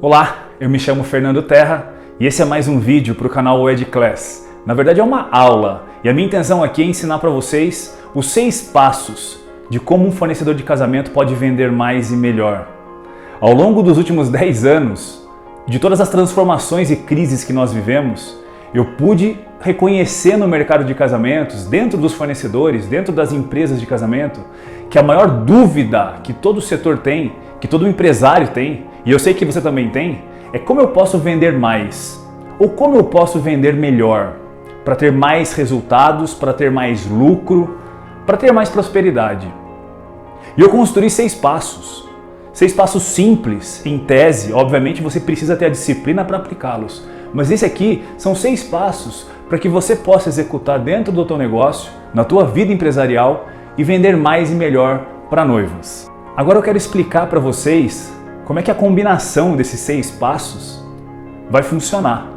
Olá, eu me chamo Fernando Terra e esse é mais um vídeo para o canal Wedding Class. Na verdade é uma aula e a minha intenção aqui é ensinar para vocês os 6 passos de como um fornecedor de casamento pode vender mais e melhor. Ao longo dos últimos 10 anos, de todas as transformações e crises que nós vivemos, eu pude reconhecer no mercado de casamentos, dentro dos fornecedores, dentro das empresas de casamento, que a maior dúvida que todo setor tem, que todo empresário tem, e eu sei que você também tem, é como eu posso vender mais, ou como eu posso vender melhor, para ter mais resultados, para ter mais lucro, para ter mais prosperidade. E eu construí 6 passos. 6 passos simples, em tese, obviamente você precisa ter a disciplina para aplicá-los. Mas esse aqui são 6 passos para que você possa executar dentro do teu negócio, na tua vida empresarial e vender mais e melhor para noivas. Agora eu quero explicar para vocês como é que a combinação desses 6 passos vai funcionar.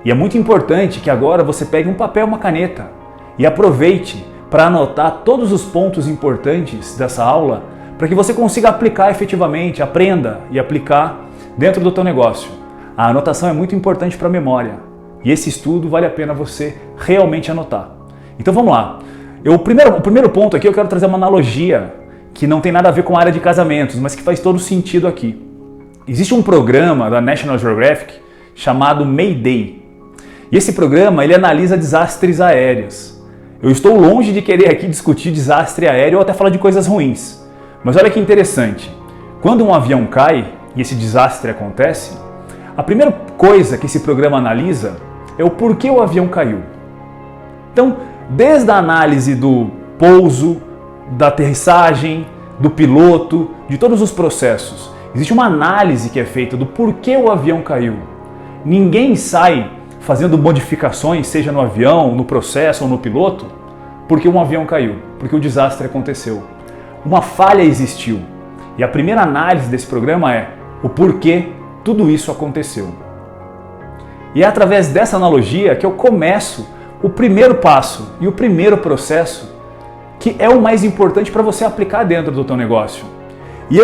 E é muito importante que agora você pegue um papel e uma caneta e aproveite para anotar todos os pontos importantes dessa aula para que você consiga aplicar efetivamente, aprenda e aplicar dentro do teu negócio. A anotação é muito importante para a memória e esse estudo vale a pena você realmente anotar. Então vamos lá. O primeiro ponto aqui eu quero trazer uma analogia que não tem nada a ver com a área de casamentos, mas que faz todo sentido aqui. Existe um programa da National Geographic chamado Mayday. E esse programa ele analisa desastres aéreos. Eu estou longe de querer aqui discutir desastre aéreo ou até falar de coisas ruins. Mas olha que interessante. Quando um avião cai e esse desastre acontece, a primeira coisa que esse programa analisa é o porquê o avião caiu. Então, desde a análise do pouso, da aterrissagem, do piloto, de todos os processos, existe uma análise que é feita do porquê o avião caiu. Ninguém sai fazendo modificações, seja no avião, no processo ou no piloto, porque um avião caiu, porque o desastre aconteceu. Uma falha existiu. E a primeira análise desse programa é o porquê tudo isso aconteceu. E é através dessa analogia que eu começo o primeiro passo e o primeiro processo que é o mais importante para você aplicar dentro do teu negócio. E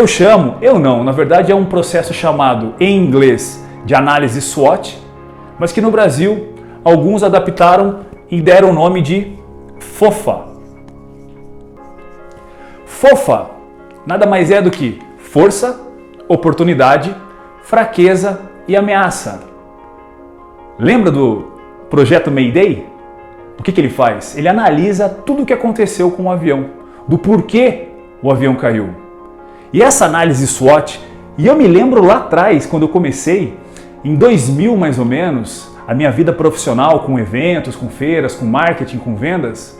na verdade é um processo chamado em inglês de análise SWOT, mas que no Brasil alguns adaptaram e deram o nome de FOFA. FOFA nada mais é do que força, oportunidade, fraqueza e ameaça. Lembra do projeto Mayday? O que ele faz? Ele analisa tudo o que aconteceu com o avião, do porquê o avião caiu. E essa análise SWOT, e eu me lembro lá atrás, quando eu comecei, em 2000 mais ou menos, a minha vida profissional com eventos, com feiras, com marketing, com vendas,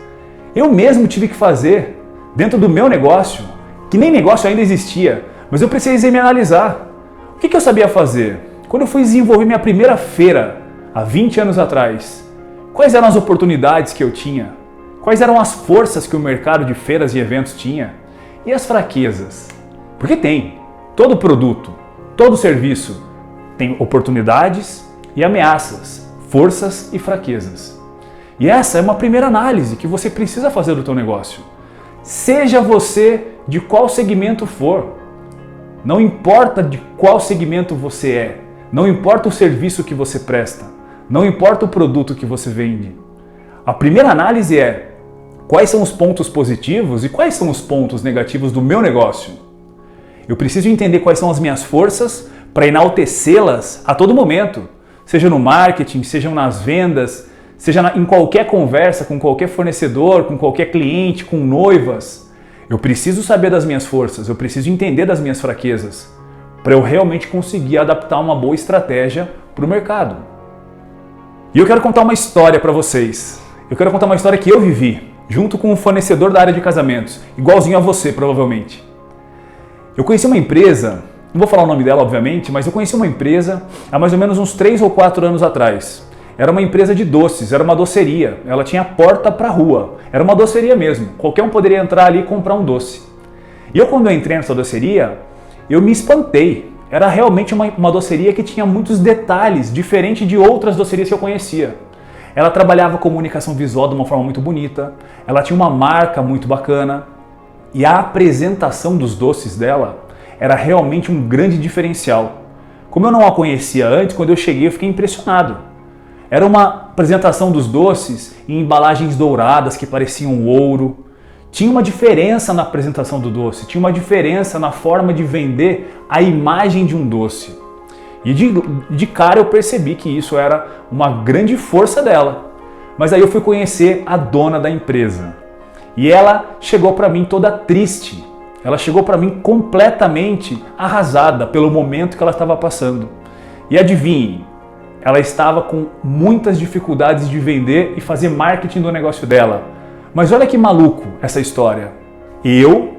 eu mesmo tive que fazer dentro do meu negócio, que nem negócio ainda existia, mas eu precisei me analisar. O que eu sabia fazer? Quando eu fui desenvolver minha primeira feira, há 20 anos atrás, quais eram as oportunidades que eu tinha? Quais eram as forças que o mercado de feiras e eventos tinha? E as fraquezas? Porque tem. Todo produto, todo serviço tem oportunidades e ameaças, forças e fraquezas. E essa é uma primeira análise que você precisa fazer do teu negócio. Seja você de qual segmento for. Não importa de qual segmento você é. Não importa o serviço que você presta. Não importa o produto que você vende. A primeira análise é quais são os pontos positivos e quais são os pontos negativos do meu negócio. Eu preciso entender quais são as minhas forças para enaltecê-las a todo momento. Seja no marketing, seja nas vendas, seja em qualquer conversa com qualquer fornecedor, com qualquer cliente, com noivas. Eu preciso saber das minhas forças, eu preciso entender das minhas fraquezas para eu realmente conseguir adaptar uma boa estratégia para o mercado. E eu quero contar uma história para vocês. Eu quero contar uma história que eu vivi, junto com um fornecedor da área de casamentos, igualzinho a você, provavelmente. Eu conheci uma empresa, não vou falar o nome dela, obviamente, mas eu conheci uma empresa há mais ou menos uns 3 ou 4 anos atrás. Era uma empresa de doces, era uma doceria. Ela tinha porta para a rua, era uma doceria mesmo. Qualquer um poderia entrar ali e comprar um doce. E eu, quando eu entrei nessa doceria, eu me espantei. Era realmente uma doceria que tinha muitos detalhes, diferente de outras docerias que eu conhecia. Ela trabalhava comunicação visual de uma forma muito bonita, ela tinha uma marca muito bacana e a apresentação dos doces dela era realmente um grande diferencial. Como eu não a conhecia antes, quando eu cheguei eu fiquei impressionado. Era uma apresentação dos doces em embalagens douradas que pareciam ouro. Tinha uma diferença na apresentação do doce, tinha uma diferença na forma de vender a imagem de um doce. E de cara eu percebi que isso era uma grande força dela. Mas aí eu fui conhecer a dona da empresa. E ela chegou para mim toda triste. Ela chegou para mim completamente arrasada pelo momento que ela estava passando. E adivinhe, ela estava com muitas dificuldades de vender e fazer marketing do negócio dela. Mas olha que maluco essa história. Eu,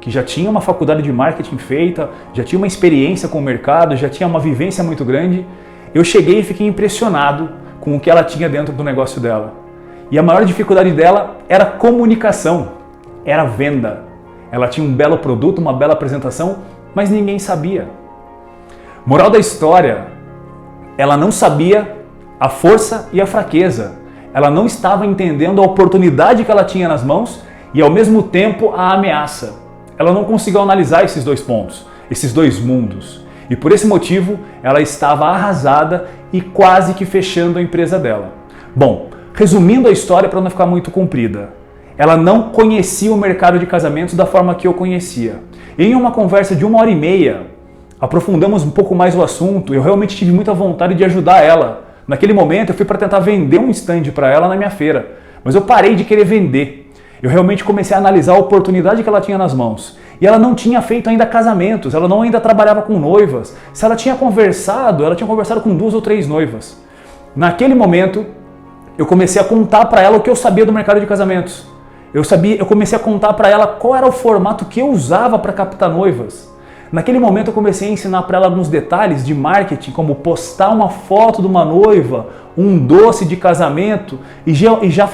que já tinha uma faculdade de marketing feita, já tinha uma experiência com o mercado, já tinha uma vivência muito grande, eu cheguei e fiquei impressionado com o que ela tinha dentro do negócio dela. E a maior dificuldade dela era comunicação, era venda. Ela tinha um belo produto, uma bela apresentação, mas ninguém sabia. Moral da história, ela não sabia a força e a fraqueza. Ela não estava entendendo a oportunidade que ela tinha nas mãos e ao mesmo tempo a ameaça. Ela não conseguiu analisar esses dois pontos, esses dois mundos. E por esse motivo, ela estava arrasada e quase que fechando a empresa dela. Bom, resumindo a história para não ficar muito comprida, ela não conhecia o mercado de casamentos da forma que eu conhecia. Em uma conversa de 1h30, aprofundamos um pouco mais o assunto e eu realmente tive muita vontade de ajudar ela. Naquele momento eu fui para tentar vender um stand para ela na minha feira, mas eu parei de querer vender. Eu realmente comecei a analisar a oportunidade que ela tinha nas mãos. E ela não tinha feito ainda casamentos, ela não ainda trabalhava com noivas. Se ela tinha conversado com 2 ou 3 noivas. Naquele momento, eu comecei a contar para ela o que eu sabia do mercado de casamentos. Eu comecei a contar para ela qual era o formato que eu usava para captar noivas. Naquele momento eu comecei a ensinar para ela alguns detalhes de marketing, como postar uma foto de uma noiva, um doce de casamento e já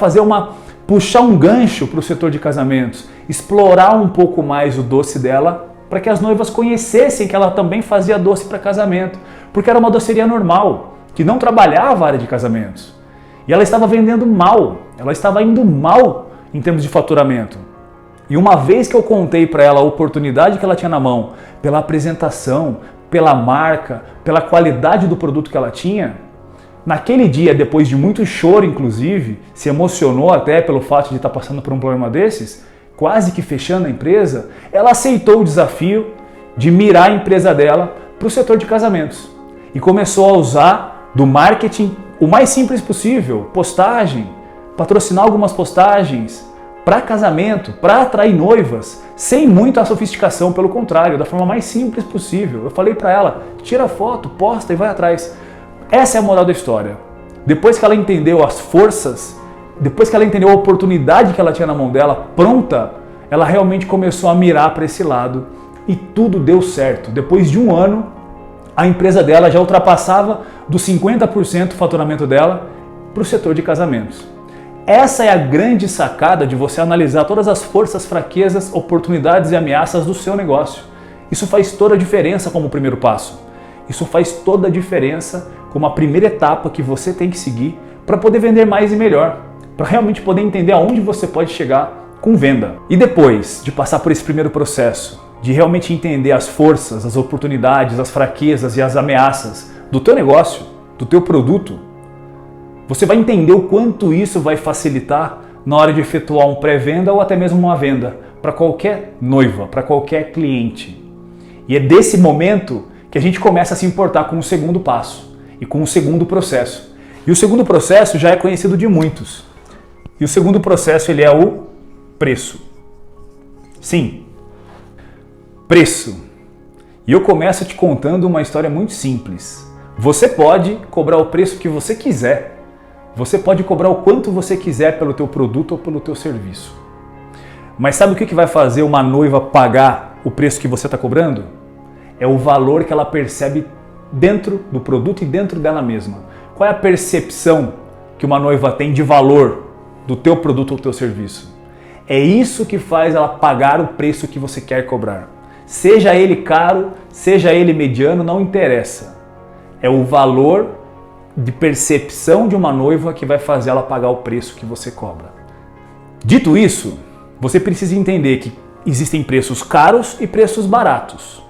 puxar um gancho para o setor de casamentos, explorar um pouco mais o doce dela para que as noivas conhecessem que ela também fazia doce para casamento, porque era uma doceria normal, que não trabalhava a área de casamentos. E ela estava vendendo mal, ela estava indo mal em termos de faturamento. E uma vez que eu contei para ela a oportunidade que ela tinha na mão, pela apresentação, pela marca, pela qualidade do produto que ela tinha, naquele dia, depois de muito choro inclusive, se emocionou até pelo fato de estar passando por um problema desses, quase que fechando a empresa, ela aceitou o desafio de mirar a empresa dela para o setor de casamentos. E começou a usar do marketing o mais simples possível, postagem, patrocinar algumas postagens, para casamento, para atrair noivas, sem muita sofisticação, pelo contrário, da forma mais simples possível. Eu falei para ela, tira foto, posta e vai atrás. Essa é a moral da história. Depois que ela entendeu as forças, depois que ela entendeu a oportunidade que ela tinha na mão dela, pronta, ela realmente começou a mirar para esse lado e tudo deu certo. Depois de 1 ano, a empresa dela já ultrapassava dos 50% do faturamento dela para o setor de casamentos. Essa é a grande sacada de você analisar todas as forças, fraquezas, oportunidades e ameaças do seu negócio. Isso faz toda a diferença como primeiro passo. Isso faz toda a diferença como a primeira etapa que você tem que seguir para poder vender mais e melhor, para realmente poder entender aonde você pode chegar com venda. E depois de passar por esse primeiro processo, de realmente entender as forças, as oportunidades, as fraquezas e as ameaças do teu negócio, do teu produto, você vai entender o quanto isso vai facilitar na hora de efetuar um pré-venda ou até mesmo uma venda para qualquer noiva, para qualquer cliente. E é desse momento que a gente começa a se importar com o segundo passo e com o segundo processo. E o segundo processo já é conhecido de muitos. E o segundo processo ele é o preço. Sim, preço. E eu começo te contando uma história muito simples. Você pode cobrar o preço que você quiser. Você pode cobrar o quanto você quiser pelo teu produto ou pelo teu serviço. Mas sabe o que vai fazer uma noiva pagar o preço que você está cobrando? É o valor que ela percebe dentro do produto e dentro dela mesma. Qual é a percepção que uma noiva tem de valor do teu produto ou teu serviço? É isso que faz ela pagar o preço que você quer cobrar. Seja ele caro, seja ele mediano, não interessa. É o valor de percepção de uma noiva que vai fazer ela pagar o preço que você cobra. Dito isso, você precisa entender que existem preços caros e preços baratos.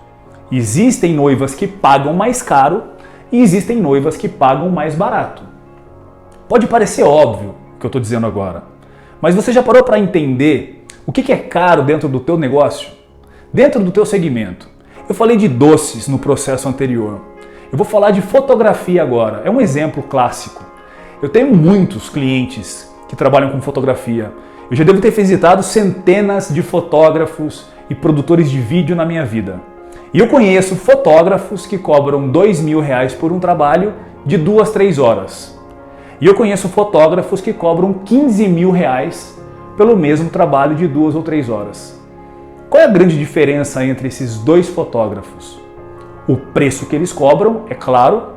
Existem noivas que pagam mais caro e existem noivas que pagam mais barato. Pode parecer óbvio o que eu estou dizendo agora, mas você já parou para entender o que é caro dentro do teu negócio? Dentro do teu segmento? Eu falei de doces no processo anterior. Eu vou falar de fotografia agora. É um exemplo clássico. Eu tenho muitos clientes que trabalham com fotografia. Eu já devo ter visitado centenas de fotógrafos e produtores de vídeo na minha vida. E eu conheço fotógrafos que cobram R$2.000 por um trabalho de 2, 3 horas. E eu conheço fotógrafos que cobram R$15.000 pelo mesmo trabalho de 2 ou 3 horas. Qual é a grande diferença entre esses dois fotógrafos? O preço que eles cobram, é claro,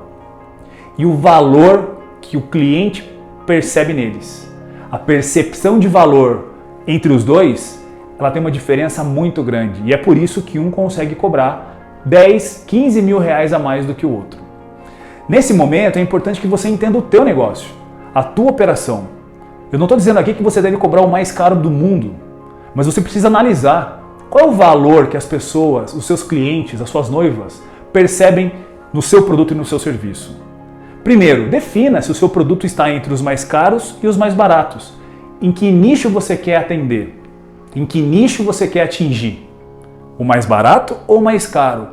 e o valor que o cliente percebe neles. A percepção de valor entre os dois, ela tem uma diferença muito grande. E é por isso que um consegue cobrar 10, 15 mil reais a mais do que o outro. Nesse momento é importante que você entenda o teu negócio, a tua operação. Eu não estou dizendo aqui que você deve cobrar o mais caro do mundo, mas você precisa analisar qual é o valor que as pessoas, os seus clientes, as suas noivas, percebem no seu produto e no seu serviço. Primeiro, defina se o seu produto está entre os mais caros e os mais baratos. Em que nicho você quer atender? Em que nicho você quer atingir? O mais barato ou o mais caro?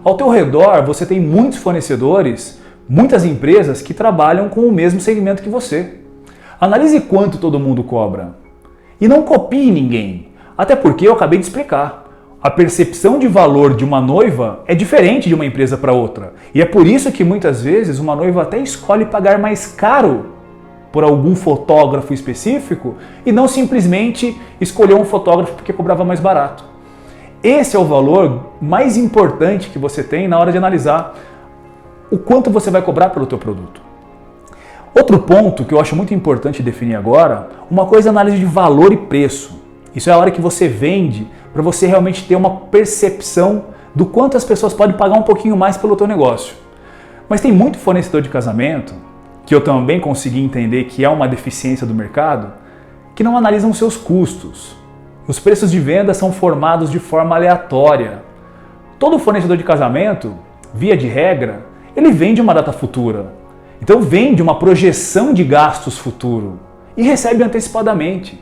Ao teu redor você tem muitos fornecedores, muitas empresas que trabalham com o mesmo segmento que você. Analise quanto todo mundo cobra. E não copie ninguém, até porque eu acabei de explicar. A percepção de valor de uma noiva é diferente de uma empresa para outra. E é por isso que muitas vezes uma noiva até escolhe pagar mais caro por algum fotógrafo específico e não simplesmente escolher um fotógrafo porque cobrava mais barato. Esse é o valor mais importante que você tem na hora de analisar o quanto você vai cobrar pelo teu produto. Outro ponto que eu acho muito importante definir agora, uma coisa é a análise de valor e preço. Isso é a hora que você vende para você realmente ter uma percepção do quanto as pessoas podem pagar um pouquinho mais pelo teu negócio. Mas tem muito fornecedor de casamento, que eu também consegui entender que é uma deficiência do mercado, que não analisam seus custos. Os preços de venda são formados de forma aleatória. Todo fornecedor de casamento, via de regra, ele vende uma data futura. Então vende uma projeção de gastos futuro e recebe antecipadamente.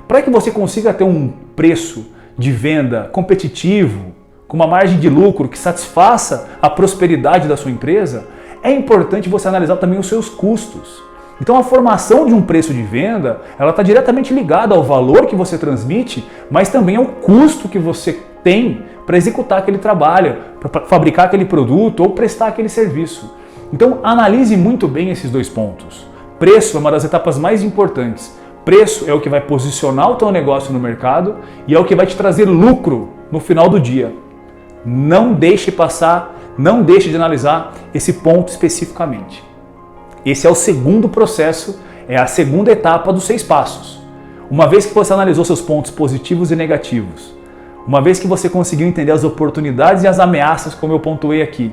Para que você consiga ter um preço de venda competitivo, com uma margem de lucro que satisfaça a prosperidade da sua empresa, é importante você analisar também os seus custos. Então a formação de um preço de venda, ela está diretamente ligada ao valor que você transmite, mas também ao custo que você tem para executar aquele trabalho, para fabricar aquele produto ou prestar aquele serviço. Então analise muito bem esses dois pontos. Preço é uma das etapas mais importantes. Preço é o que vai posicionar o teu negócio no mercado e é o que vai te trazer lucro no final do dia. Não deixe passar, não deixe de analisar esse ponto especificamente. Esse é o segundo processo, é a segunda etapa dos 6 passos. Uma vez que você analisou seus pontos positivos e negativos, uma vez que você conseguiu entender as oportunidades e as ameaças, como eu pontuei aqui,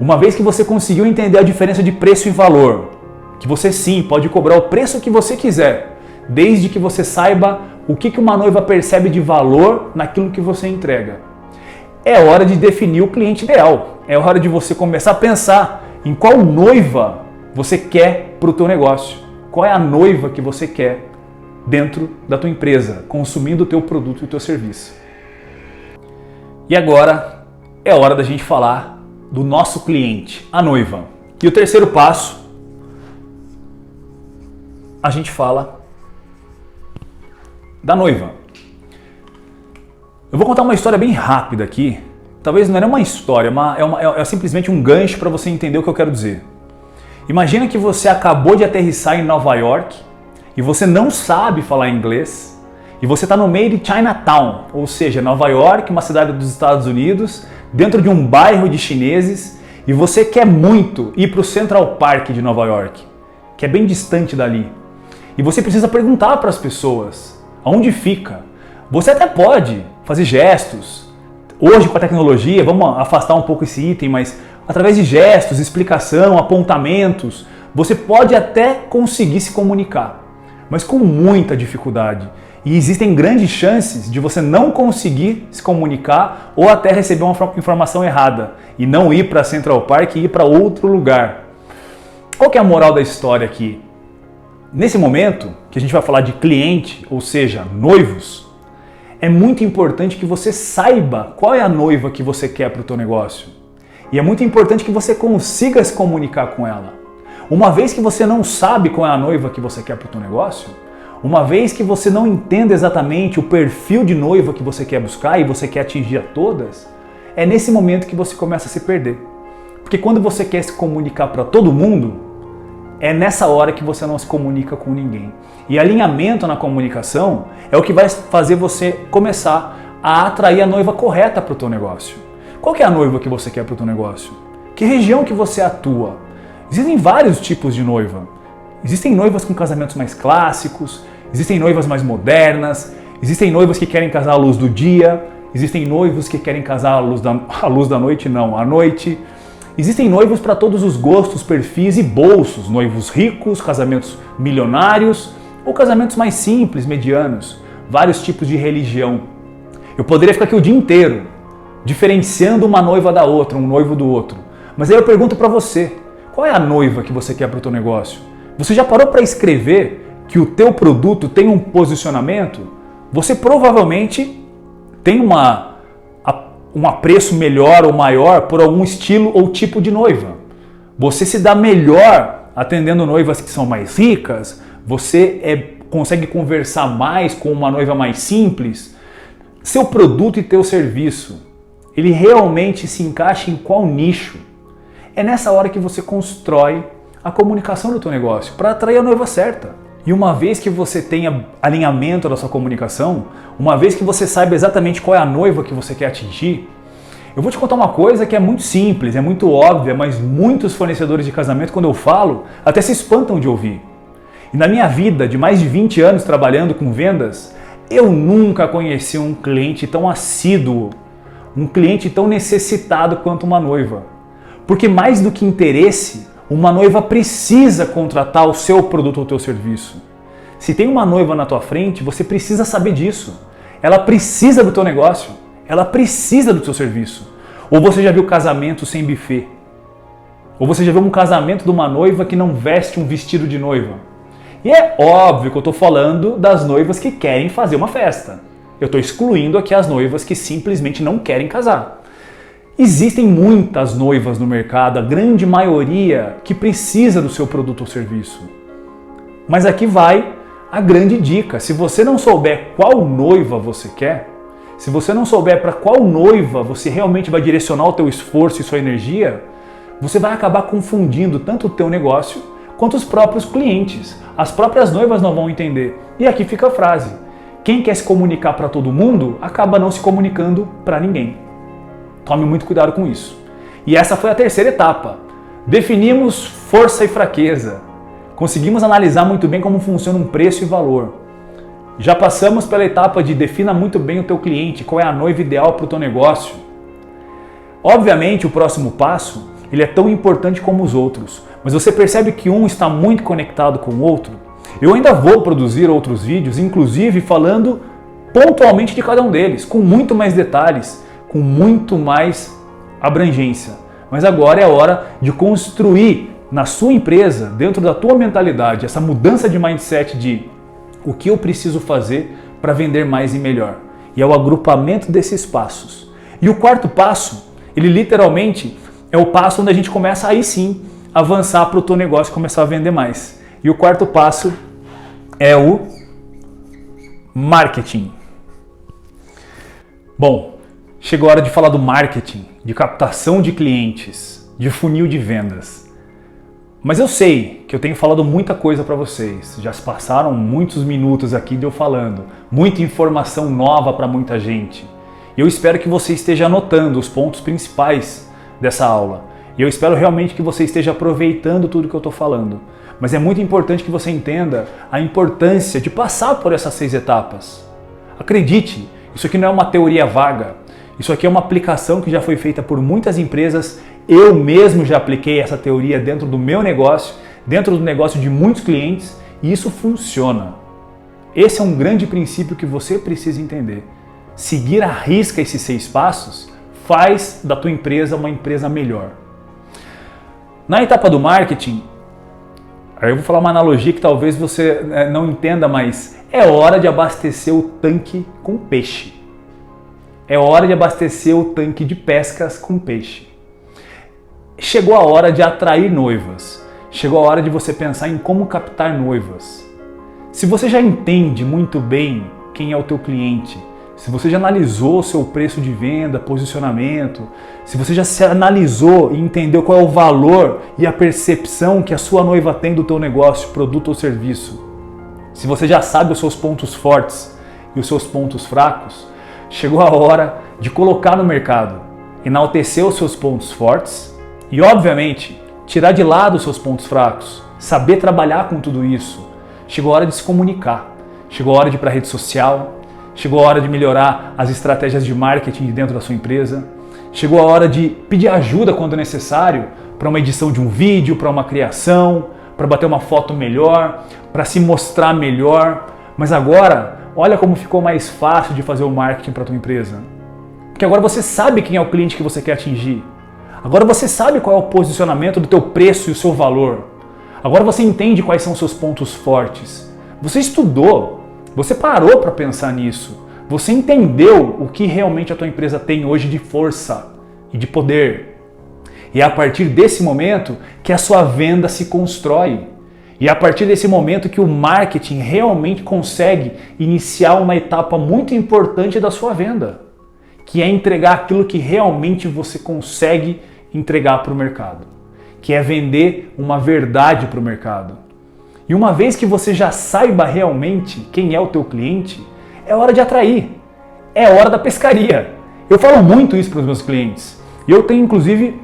uma vez que você conseguiu entender a diferença de preço e valor, que você sim pode cobrar o preço que você quiser, desde que você saiba o que uma noiva percebe de valor naquilo que você entrega. É hora de definir o cliente ideal. É hora de você começar a pensar em qual noiva você quer para o teu negócio. Qual é a noiva que você quer dentro da tua empresa, consumindo o teu produto e o teu serviço. E agora é hora da gente falar do nosso cliente, a noiva. E o terceiro passo, a gente fala da noiva. Eu vou contar uma história bem rápida aqui. Talvez não é uma história, é simplesmente um gancho para você entender o que eu quero dizer. Imagina que você acabou de aterrissar em Nova York e você não sabe falar inglês e você está no meio de Chinatown, ou seja, Nova York, uma cidade dos Estados Unidos, dentro de um bairro de chineses, e você quer muito ir para o Central Park de Nova York, que é bem distante dali. E você precisa perguntar para as pessoas aonde fica. Você até pode fazer gestos. Hoje, com a tecnologia, vamos afastar um pouco esse item, mas através de gestos, explicação, apontamentos, você pode até conseguir se comunicar, mas com muita dificuldade. E existem grandes chances de você não conseguir se comunicar ou até receber uma informação errada e não ir para Central Park e ir para outro lugar. Qual que é a moral da história aqui? Nesse momento que a gente vai falar de cliente, ou seja, noivos, é muito importante que você saiba qual é a noiva que você quer para o teu negócio. E é muito importante que você consiga se comunicar com ela. Uma vez que você não sabe qual é a noiva que você quer para o teu negócio, uma vez que você não entende exatamente o perfil de noiva que você quer buscar e você quer atingir a todas, é nesse momento que você começa a se perder. Porque quando você quer se comunicar para todo mundo, é nessa hora que você não se comunica com ninguém. E alinhamento na comunicação é o que vai fazer você começar a atrair a noiva correta para o teu negócio. Qual que é a noiva que você quer para o teu negócio? Que região que você atua? Existem vários tipos de noiva. Existem noivas com casamentos mais clássicos, existem noivas mais modernas, existem noivas que querem casar à luz do dia, existem noivos que querem casar à luz da noite, não, à noite. Existem noivos para todos os gostos, perfis e bolsos, noivos ricos, casamentos milionários ou casamentos mais simples, medianos, vários tipos de religião. Eu poderia ficar aqui o dia inteiro diferenciando uma noiva da outra, um noivo do outro. Mas aí eu pergunto para você, qual é a noiva que você quer para o teu negócio? Você já parou para escrever que o teu produto tem um posicionamento? Você provavelmente tem um apreço melhor ou maior por algum estilo ou tipo de noiva. Você se dá melhor atendendo noivas que são mais ricas, você consegue conversar mais com uma noiva mais simples. Seu produto e teu serviço, ele realmente se encaixa em qual nicho? É nessa hora que você constrói a comunicação do teu negócio para atrair a noiva certa. E uma vez que você tenha alinhamento da sua comunicação, uma vez que você saiba exatamente qual é a noiva que você quer atingir, eu vou te contar uma coisa que é muito simples, é muito óbvia, mas muitos fornecedores de casamento, quando eu falo, até se espantam de ouvir. E na minha vida de mais de 20 anos trabalhando com vendas, eu nunca conheci um cliente tão assíduo, um cliente tão necessitado quanto uma noiva. Porque mais do que interesse, uma noiva precisa contratar o seu produto ou o teu serviço. Se tem uma noiva na tua frente, você precisa saber disso. Ela precisa do teu negócio, ela precisa do teu serviço. Ou você já viu casamento sem buffet? Ou você já viu um casamento de uma noiva que não veste um vestido de noiva? E é óbvio que eu estou falando das noivas que querem fazer uma festa. Eu estou excluindo aqui as noivas que simplesmente não querem casar. Existem muitas noivas no mercado, a grande maioria que precisa do seu produto ou serviço. Mas aqui vai a grande dica. Se você não souber qual noiva você quer, se você não souber para qual noiva você realmente vai direcionar o teu esforço e sua energia, você vai acabar confundindo tanto o teu negócio quanto os próprios clientes. As próprias noivas não vão entender. E aqui fica a frase: quem quer se comunicar para todo mundo acaba não se comunicando para ninguém. Tome muito cuidado com isso. E essa foi a terceira etapa. Definimos força e fraqueza. Conseguimos analisar muito bem como funciona um preço e valor. Já passamos pela etapa de defina muito bem o teu cliente, qual é a noiva ideal para o teu negócio. Obviamente o próximo passo ele é tão importante como os outros, mas você percebe que um está muito conectado com o outro? Eu ainda vou produzir outros vídeos, inclusive falando pontualmente de cada um deles, com muito mais detalhes, com muito mais abrangência. Mas agora é a hora de construir na sua empresa, dentro da tua mentalidade, essa mudança de mindset de o que eu preciso fazer para vender mais e melhor. E é o agrupamento desses passos. E o quarto passo, ele literalmente é o passo onde a gente começa aí sim avançar para o teu negócio começar a vender mais. E o quarto passo é o marketing. Bom, chegou a hora de falar do marketing, de captação de clientes, de funil de vendas. Mas eu sei que eu tenho falado muita coisa para vocês, já se passaram muitos minutos aqui de eu falando, muita informação nova para muita gente. E eu espero que você esteja anotando os pontos principais dessa aula. E eu espero realmente que você esteja aproveitando tudo que eu estou falando. Mas é muito importante que você entenda a importância de passar por essas 6 etapas. Acredite, isso aqui não é uma teoria vaga. Isso aqui é uma aplicação que já foi feita por muitas empresas. Eu mesmo já apliquei essa teoria dentro do meu negócio, dentro do negócio de muitos clientes, e isso funciona. Esse é um grande princípio que você precisa entender. Seguir à risca esses 6 passos faz da tua empresa uma empresa melhor. Na etapa do marketing, aí eu vou falar uma analogia que talvez você não entenda, mas é hora de abastecer o tanque com peixe. É hora de abastecer o tanque de pescas com peixe. Chegou a hora de atrair noivas. Chegou a hora de você pensar em como captar noivas. Se você já entende muito bem quem é o teu cliente, se você já analisou o seu preço de venda, posicionamento, se você já se analisou e entendeu qual é o valor e a percepção que a sua noiva tem do teu negócio, produto ou serviço, se você já sabe os seus pontos fortes e os seus pontos fracos, chegou a hora de colocar no mercado, enaltecer os seus pontos fortes e, obviamente, tirar de lado os seus pontos fracos, saber trabalhar com tudo isso. Chegou a hora de se comunicar, chegou a hora de ir para a rede social, chegou a hora de melhorar as estratégias de marketing dentro da sua empresa, chegou a hora de pedir ajuda quando necessário para uma edição de um vídeo, para uma criação, para bater uma foto melhor, para se mostrar melhor. Mas agora, olha como ficou mais fácil de fazer o marketing para a tua empresa. Porque agora você sabe quem é o cliente que você quer atingir. Agora você sabe qual é o posicionamento do teu preço e o seu valor. Agora você entende quais são os seus pontos fortes. Você estudou, você parou para pensar nisso. Você entendeu o que realmente a tua empresa tem hoje de força e de poder. E é a partir desse momento que a sua venda se constrói. E é a partir desse momento que o marketing realmente consegue iniciar uma etapa muito importante da sua venda, que é entregar aquilo que realmente você consegue entregar para o mercado, que é vender uma verdade para o mercado. E uma vez que você já saiba realmente quem é o teu cliente, é hora de atrair, é hora da pescaria. Eu falo muito isso para os meus clientes. E eu tenho, inclusive,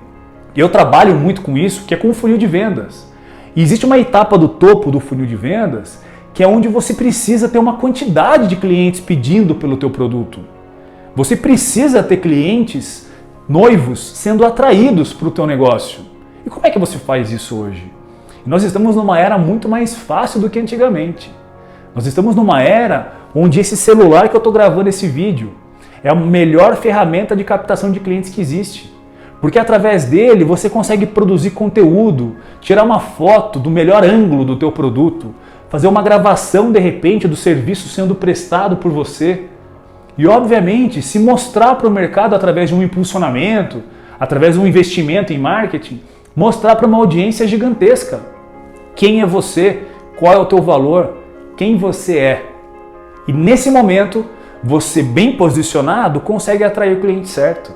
eu trabalho muito com isso, que é com o funil de vendas. E existe uma etapa do topo do funil de vendas, que é onde você precisa ter uma quantidade de clientes pedindo pelo teu produto. Você precisa ter clientes noivos sendo atraídos para o teu negócio. E como é que você faz isso hoje? Nós estamos numa era muito mais fácil do que antigamente. Nós estamos numa era onde esse celular que eu estou gravando esse vídeo é a melhor ferramenta de captação de clientes que existe. Porque através dele você consegue produzir conteúdo, tirar uma foto do melhor ângulo do teu produto, fazer uma gravação de repente do serviço sendo prestado por você. E, obviamente, se mostrar para o mercado através de um impulsionamento, através de um investimento em marketing, mostrar para uma audiência gigantesca quem é você, qual é o teu valor, quem você é. E nesse momento, você bem posicionado consegue atrair o cliente certo.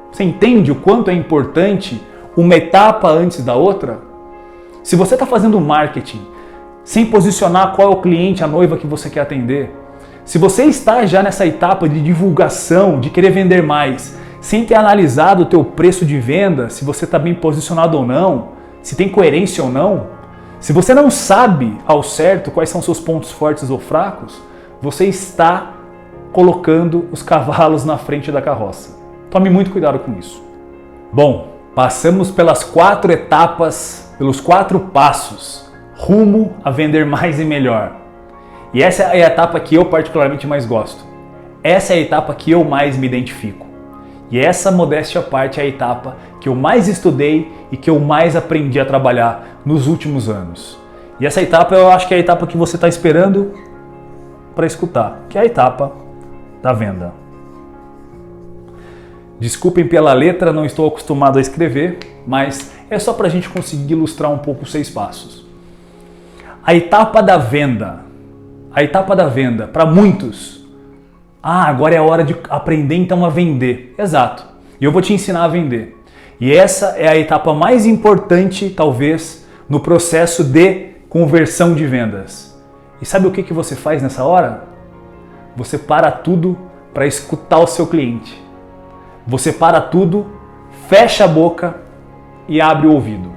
Você entende o quanto é importante uma etapa antes da outra? Se você está fazendo marketing sem posicionar qual é o cliente, a noiva que você quer atender, se você está já nessa etapa de divulgação, de querer vender mais, sem ter analisado o teu preço de venda, se você está bem posicionado ou não, se tem coerência ou não, se você não sabe ao certo quais são seus pontos fortes ou fracos, você está colocando os cavalos na frente da carroça. Tome muito cuidado com isso. Bom, passamos pelas 4 etapas, pelos 4 passos, rumo a vender mais e melhor. E essa é a etapa que eu particularmente mais gosto. Essa é a etapa que eu mais me identifico. E essa, modéstia à parte, é a etapa que eu mais estudei e que eu mais aprendi a trabalhar nos últimos anos. E essa etapa eu acho que é a etapa que você está esperando para escutar, que é a etapa da venda. Desculpem pela letra, não estou acostumado a escrever, mas é só para a gente conseguir ilustrar um pouco os 6 passos. A etapa da venda. A etapa da venda, para muitos, agora é a hora de aprender então a vender. Exato. E eu vou te ensinar a vender. E essa é a etapa mais importante, talvez, no processo de conversão de vendas. E sabe o que você faz nessa hora? Você para tudo para escutar o seu cliente. Você para tudo, fecha a boca e abre o ouvido.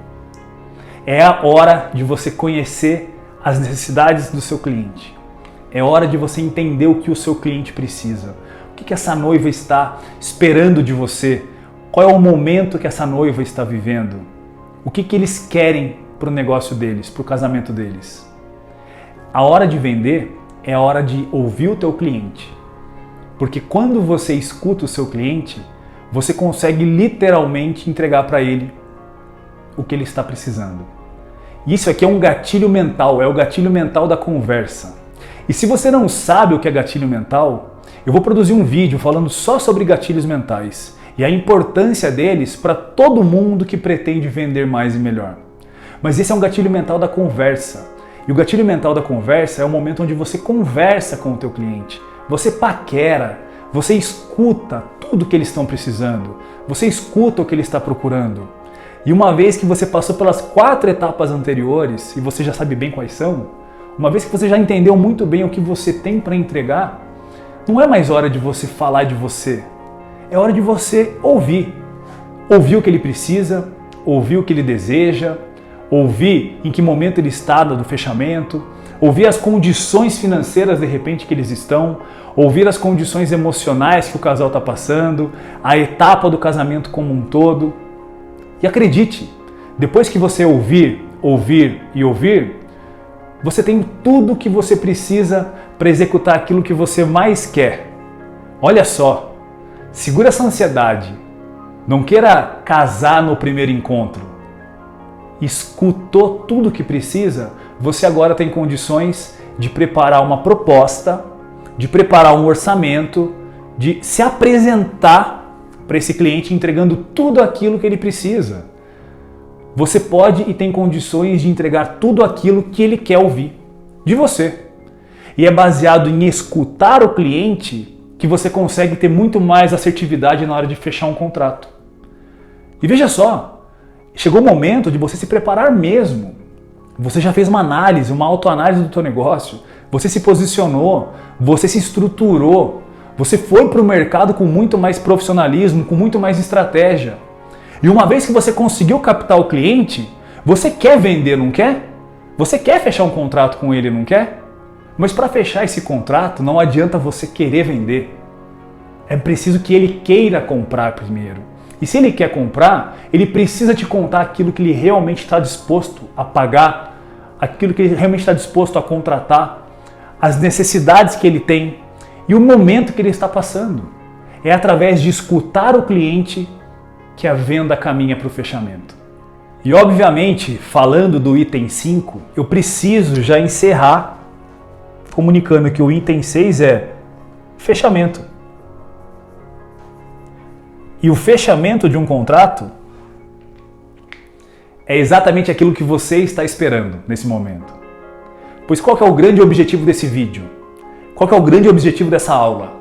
É a hora de você conhecer as necessidades do seu cliente. É hora de você entender o que o seu cliente precisa. O que essa noiva está esperando de você? Qual é o momento que essa noiva está vivendo? O que eles querem para o negócio deles, para o casamento deles? A hora de vender é a hora de ouvir o teu cliente. Porque quando você escuta o seu cliente, você consegue literalmente entregar para ele o que ele está precisando. Isso aqui é um gatilho mental, é o gatilho mental da conversa. E se você não sabe o que é gatilho mental, eu vou produzir um vídeo falando só sobre gatilhos mentais e a importância deles para todo mundo que pretende vender mais e melhor. Mas esse é um gatilho mental da conversa. E o gatilho mental da conversa é o momento onde você conversa com o teu cliente. Você paquera, você escuta tudo que eles estão precisando, você escuta o que ele está procurando. E uma vez que você passou pelas 4 etapas anteriores, e você já sabe bem quais são, uma vez que você já entendeu muito bem o que você tem para entregar, não é mais hora de você falar de você, é hora de você ouvir. Ouvir o que ele precisa, ouvir o que ele deseja, ouvir em que momento ele está do fechamento, ouvir as condições financeiras de repente que eles estão, ouvir as condições emocionais que o casal está passando, a etapa do casamento como um todo. E acredite, depois que você ouvir, você tem tudo o que você precisa para executar aquilo que você mais quer. Olha só, segura essa ansiedade. Não queira casar no primeiro encontro. Escutou tudo o que precisa, você agora tem condições de preparar uma proposta, de preparar um orçamento, de se apresentar para esse cliente entregando tudo aquilo que ele precisa. Você pode e tem condições de entregar tudo aquilo que ele quer ouvir de você. E é baseado em escutar o cliente que você consegue ter muito mais assertividade na hora de fechar um contrato. E veja só, chegou o momento de você se preparar mesmo. Você já fez uma análise, uma autoanálise do teu negócio, você se posicionou, você se estruturou, você foi para o mercado com muito mais profissionalismo, com muito mais estratégia. E uma vez que você conseguiu captar o cliente, você quer vender, não quer? Você quer fechar um contrato com ele, não quer? Mas para fechar esse contrato, não adianta você querer vender. É preciso que ele queira comprar primeiro. E se ele quer comprar, ele precisa te contar aquilo que ele realmente está disposto a pagar, aquilo que ele realmente está disposto a contratar, as necessidades que ele tem e o momento que ele está passando. É através de escutar o cliente que a venda caminha para o fechamento. E obviamente, falando do item 5, eu preciso já encerrar comunicando que o item 6 é fechamento. E o fechamento de um contrato é exatamente aquilo que você está esperando nesse momento. Pois qual que é o grande objetivo desse vídeo? Qual que é o grande objetivo dessa aula?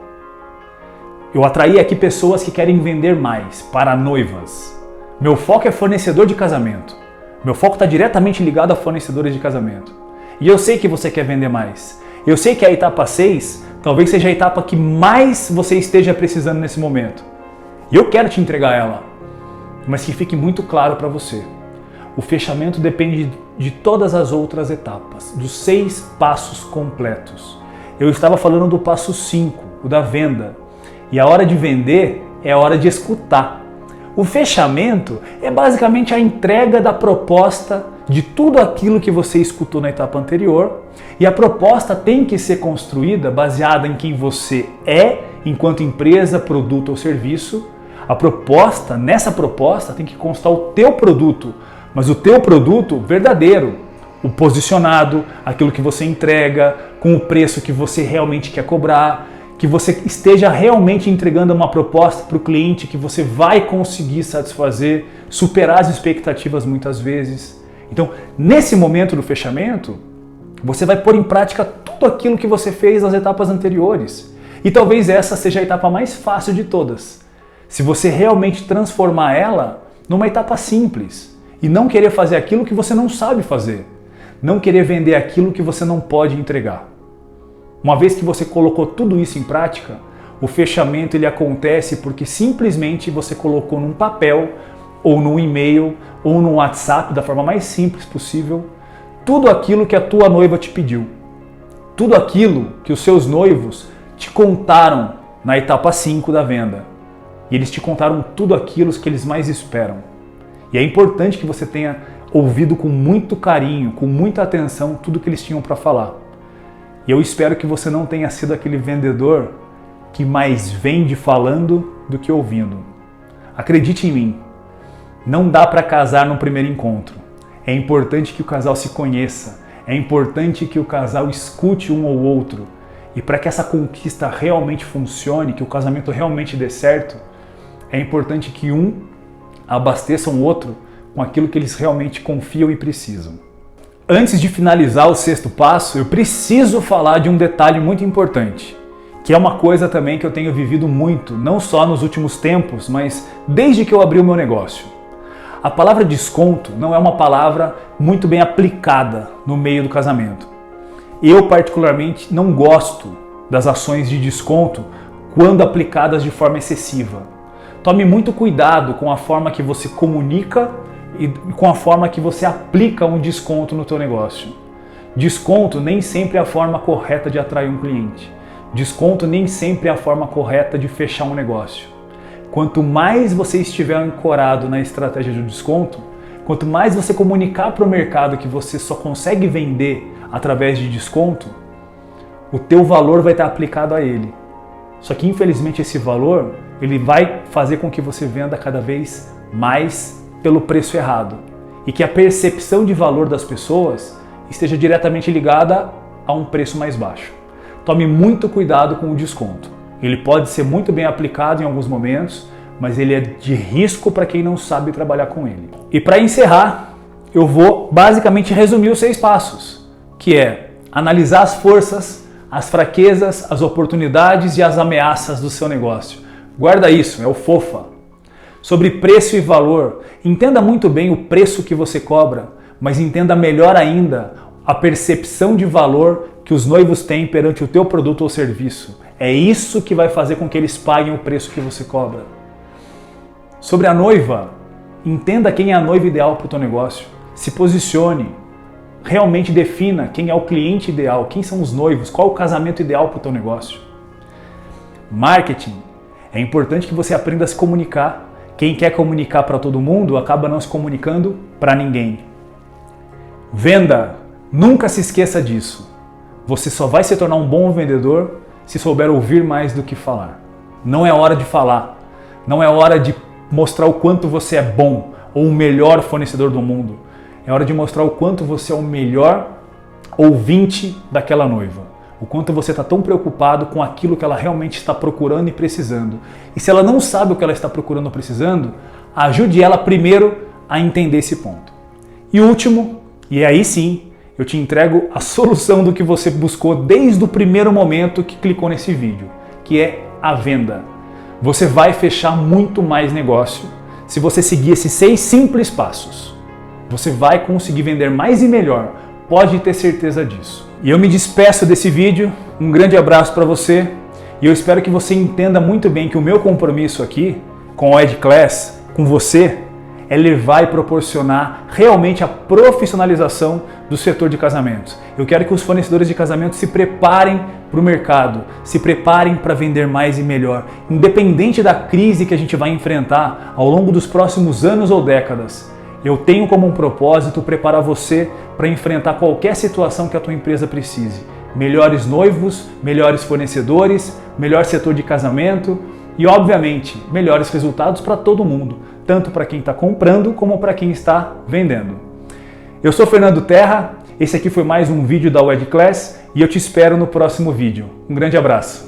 Eu atraí aqui pessoas que querem vender mais para noivas. Meu foco é fornecedor de casamento. Meu foco está diretamente ligado a fornecedores de casamento. E eu sei que você quer vender mais. Eu sei que a etapa 6 talvez seja a etapa que mais você esteja precisando nesse momento. E eu quero te entregar ela. Mas que fique muito claro para você. O fechamento depende de todas as outras etapas, dos 6 passos completos. Eu estava falando do passo 5, o da venda. E a hora de vender é a hora de escutar. O fechamento é basicamente a entrega da proposta de tudo aquilo que você escutou na etapa anterior. E a proposta tem que ser construída baseada em quem você é enquanto empresa, produto ou serviço. Nessa proposta tem que constar o teu produto, mas o teu produto verdadeiro, o posicionado, aquilo que você entrega, com o preço que você realmente quer cobrar, que você esteja realmente entregando uma proposta para o cliente que você vai conseguir satisfazer, superar as expectativas muitas vezes. Então, nesse momento do fechamento, você vai pôr em prática tudo aquilo que você fez nas etapas anteriores. E talvez essa seja a etapa mais fácil de todas. Se você realmente transformar ela numa etapa simples e não querer fazer aquilo que você não sabe fazer, não querer vender aquilo que você não pode entregar. Uma vez que você colocou tudo isso em prática, o fechamento ele acontece porque simplesmente você colocou num papel, ou num e-mail, ou num WhatsApp, da forma mais simples possível, tudo aquilo que a tua noiva te pediu. Tudo aquilo que os seus noivos te contaram na etapa 5 da venda. E eles te contaram tudo aquilo que eles mais esperam. E é importante que você tenha ouvido com muito carinho, com muita atenção, tudo que eles tinham para falar. E eu espero que você não tenha sido aquele vendedor que mais vende falando do que ouvindo. Acredite em mim, não dá para casar no primeiro encontro. É importante que o casal se conheça, é importante que o casal escute um ao outro. E para que essa conquista realmente funcione, que o casamento realmente dê certo, é importante que um abasteça o outro com aquilo que eles realmente confiam e precisam. Antes de finalizar o 6º passo, eu preciso falar de um detalhe muito importante, que é uma coisa também que eu tenho vivido muito, não só nos últimos tempos, mas desde que eu abri o meu negócio. A palavra desconto não é uma palavra muito bem aplicada no meio do casamento. Eu particularmente não gosto das ações de desconto quando aplicadas de forma excessiva. Tome muito cuidado com a forma que você comunica e com a forma que você aplica um desconto no teu negócio. Desconto nem sempre é a forma correta de atrair um cliente. Desconto nem sempre é a forma correta de fechar um negócio. Quanto mais você estiver ancorado na estratégia do desconto, quanto mais você comunicar para o mercado que você só consegue vender através de desconto, o teu valor vai estar aplicado a ele. Só que infelizmente esse valor, ele vai fazer com que você venda cada vez mais pelo preço errado e que a percepção de valor das pessoas esteja diretamente ligada a um preço mais baixo. Tome muito cuidado com o desconto. Ele pode ser muito bem aplicado em alguns momentos, mas ele é de risco para quem não sabe trabalhar com ele. E para encerrar, eu vou basicamente resumir os 6 passos, que é analisar as forças, as fraquezas, as oportunidades e as ameaças do seu negócio. Guarda isso, é o FOFA. Sobre preço e valor, entenda muito bem o preço que você cobra, mas entenda melhor ainda a percepção de valor que os noivos têm perante o teu produto ou serviço. É isso que vai fazer com que eles paguem o preço que você cobra. Sobre a noiva, entenda quem é a noiva ideal para o teu negócio. Se posicione, realmente defina quem é o cliente ideal, quem são os noivos, qual é o casamento ideal para o teu negócio. Marketing, é importante que você aprenda a se comunicar. Quem quer comunicar para todo mundo acaba não se comunicando para ninguém. Venda, nunca se esqueça disso. Você só vai se tornar um bom vendedor se souber ouvir mais do que falar. Não é hora de falar, não é hora de mostrar o quanto você é bom ou o melhor fornecedor do mundo. É hora de mostrar o quanto você é o melhor ouvinte daquela noiva. O quanto você está tão preocupado com aquilo que ela realmente está procurando e precisando. E se ela não sabe o que ela está procurando ou precisando, ajude ela primeiro a entender esse ponto. E último, e aí sim, eu te entrego a solução do que você buscou desde o primeiro momento que clicou nesse vídeo, que é a venda. Você vai fechar muito mais negócio se você seguir esses 6 simples passos. Você vai conseguir vender mais e melhor, pode ter certeza disso. E eu me despeço desse vídeo, um grande abraço para você e eu espero que você entenda muito bem que o meu compromisso aqui com o EdClass, com você, é levar e proporcionar realmente a profissionalização do setor de casamentos. Eu quero que os fornecedores de casamento se preparem para o mercado, se preparem para vender mais e melhor, independente da crise que a gente vai enfrentar ao longo dos próximos anos ou décadas. Eu tenho como um propósito preparar você para enfrentar qualquer situação que a tua empresa precise. Melhores noivos, melhores fornecedores, melhor setor de casamento e, obviamente, melhores resultados para todo mundo, tanto para quem está comprando como para quem está vendendo. Eu sou Fernando Terra, esse aqui foi mais um vídeo da EdClass e eu te espero no próximo vídeo. Um grande abraço!